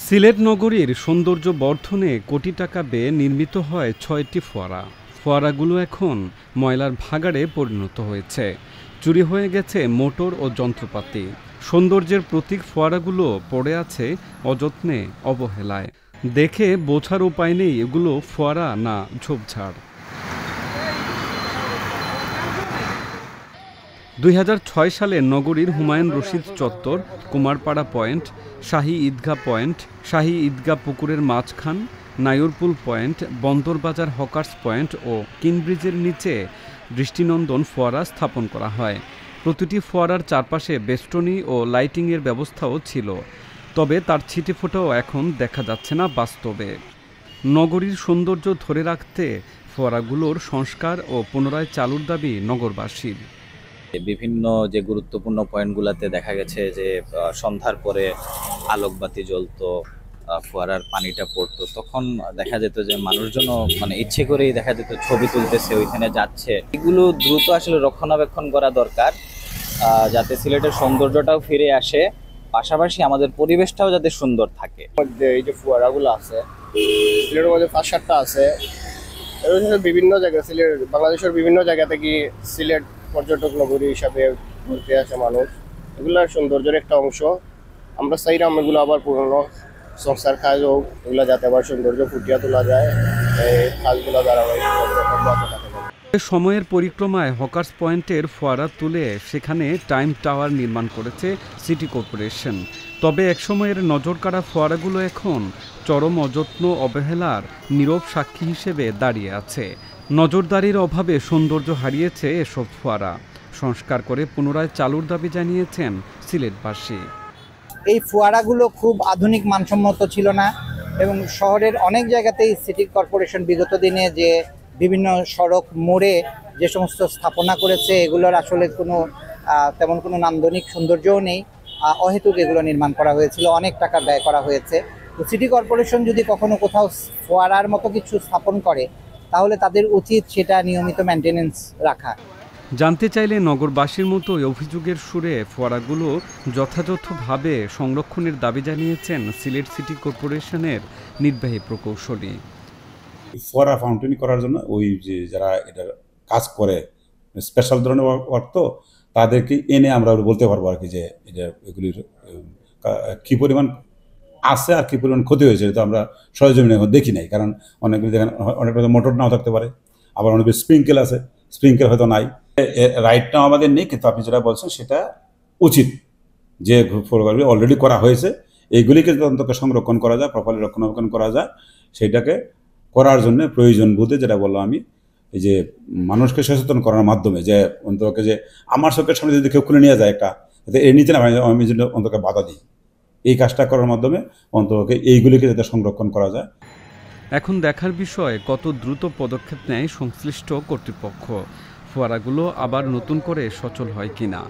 সিলেট নগরীর সৌন্দর্য বর্ধনে কোটি টাকা ব্যয়ে নির্মিত হয় ৬টি ফোয়ারা। ফোয়ারাগুলো এখন ময়লার ভাগাড়ে পরিণত হয়েছে। চুরি হয়ে গেছে মোটর ও যন্ত্রপাতি। সৌন্দর্যের প্রতীক ফোয়ারাগুলো পড়ে আছে অযত্নে, অবহেলায়। দেখে বোঝার উপায় নেই এগুলো ফোয়ারা না ঝোপঝাড়। ২০০৬ সালে নগরীর হুমায়ুন রশিদ চত্বর, কুমারপাড়া পয়েন্ট, শাহী ঈদগাহ পয়েন্ট, শাহী ঈদগাহ পুকুরের মাঝখান, Nayarpul point, Bandarbazar hawkers point ও কিনব্রিজের নিচে দৃষ্টিনন্দন ফোয়ারা স্থাপন করা হয়। প্রতিটি ফোয়ারার চারপাশে বেষ্টনী ও লাইটিংয়ের ব্যবস্থাও ছিল, তবে তার ছিটেফোঁটাও এখন দেখা যাচ্ছে না বাস্তবে। নগরীর সৌন্দর্য ধরে রাখতে ফোয়ারাগুলোর সংস্কার ও পুনরায় চালুর দাবি নগরবাসীর। বিভিন্ন যে গুরুত্বপূর্ণ পয়েন্টগুলোতে দেখা গেছে যে সন্ধ্যার পরে আলোকবাতি জ্বলতো, ফোয়ারার পানিটা পড়তো, তখন দেখা যেত যে মানুষজন ইচ্ছে করেই দেখা যেত ছবি তুলতেছে, ওইখানে যাচ্ছে। এগুলো দ্রুত আসলে রক্ষণাবেক্ষণ করা দরকার, যাতে সিলেটের সৌন্দর্যটাও ফিরে আসে, পাশাপাশি আমাদের পরিবেশটাও যাতে সুন্দর থাকে। এই যে ফোয়ারাগুলো আছে সিলেটের মধ্যে ৫-৭টা আছে, বিভিন্ন জায়গায় সিলেট বাংলাদেশের বিভিন্ন জায়গা থেকে সিলেট পর্যটক নগরী হিসাবে ঘুরতে আসে মানুষ। এগুলোর সৌন্দর্যের একটা অংশ। আমরা চাইলাম এগুলো আবার পুরনো সংস্কার কাজ হোক, এগুলো যাতে আবার সৌন্দর্য ফুটিয়ে তোলা যায়, এই কাজগুলো ধারাবাহিক সময়ের পরিক্রমায় হকার্স পয়েন্টের ফোয়ারা তুলে সেখানে টাইম টাওয়ার নির্মাণ করেছে সিটি কর্পোরেশন। তবে একসময়ের নজরকাড়া ফোয়ারাগুলো এখন চরম অযত্ন, অবহেলার নীরব সাক্ষী হিসেবে দাঁড়িয়ে আছে। নজরদারির অভাবে সৌন্দর্য হারিয়েছে এসব ফোয়ারা। সংস্কার করে পুনরায় চালুর দাবি জানিয়েছেন সিলেটবাসী। এই ফোয়ারাগুলো খুব আধুনিক মানসম্মত ছিল না এবং শহরের অনেক জায়গাতেই সিটি কর্পোরেশন বিগত দিনে যে বিভিন্ন সড়ক মোড়ে যে সমস্ত স্থাপনা করেছে, এগুলোর আসলে তেমন কোনো নান্দনিক সৌন্দর্যও নেই। অহেতুক এগুলো নির্মাণ করা হয়েছিল, অনেক টাকা ব্যয় করা হয়েছে। তো সিটি কর্পোরেশন যদি কখনো কোথাও ফোয়ারার মতো কিছু স্থাপন করে, তাহলে তাদের উচিত সেটা নিয়মিত মেনটেনেন্স রাখা। জানতে চাইলে নগরবাসীর মতোই অভিযোগের সুরে ফোয়ারাগুলো যথাযথভাবে সংরক্ষণের দাবি জানিয়েছেন সিলেট সিটি কর্পোরেশনের নির্বাহী প্রকৌশলী। ফোয়ারা ফাউন্টেন করার জন্য ওই যে যারা এটা কাজ করে স্পেশাল ধরনের ওয়ার্ক, তো তাদেরকে এনে আমরা বলতে পারবো আর কি যে এটা এগুলির কী পরিমাণ আছে আর কী পরিমাণ ক্ষতি হয়েছে। তো আমরা সরজমিনে এখন দেখি নাই, কারণ অনেকগুলি দেখেন অনেকটা মোটর নাও থাকতে পারে, আবার অনেক স্প্রিঙ্কেল আছে, স্প্রিঙ্কেল হয়তো নাই। রাইটটাও আমাদের নেই, কিন্তু আপনি যেটা বলছেন সেটা উচিত যে ফোয়ারাগুলি অলরেডি করা হয়েছে, এইগুলিকে অন্তত সংরক্ষণ করা যায়, প্রপারলি রক্ষণাবেক্ষণ করা যায়, সেইটাকে করার জন্য প্রয়োজন বুঝে যেটা বললাম আমি, এই যে মানুষকে সচেতন করার মাধ্যমে যে অন্তকে যে আমার চোখের সামনে যদি কেউ খুলে নিয়ে যায় একটা, এর নিচে না আমি যেন অন্তকে বাধা দিই, এই কাজটা করার মাধ্যমে অন্তকে এইগুলিকে যাতে সংরক্ষণ করা যায়। এখন দেখার বিষয় কত দ্রুত পদক্ষেপ নেয় সংশ্লিষ্ট কর্তৃপক্ষ। ফোয়ারাগুলো আবার নতুন করে সচল হয় কিনা।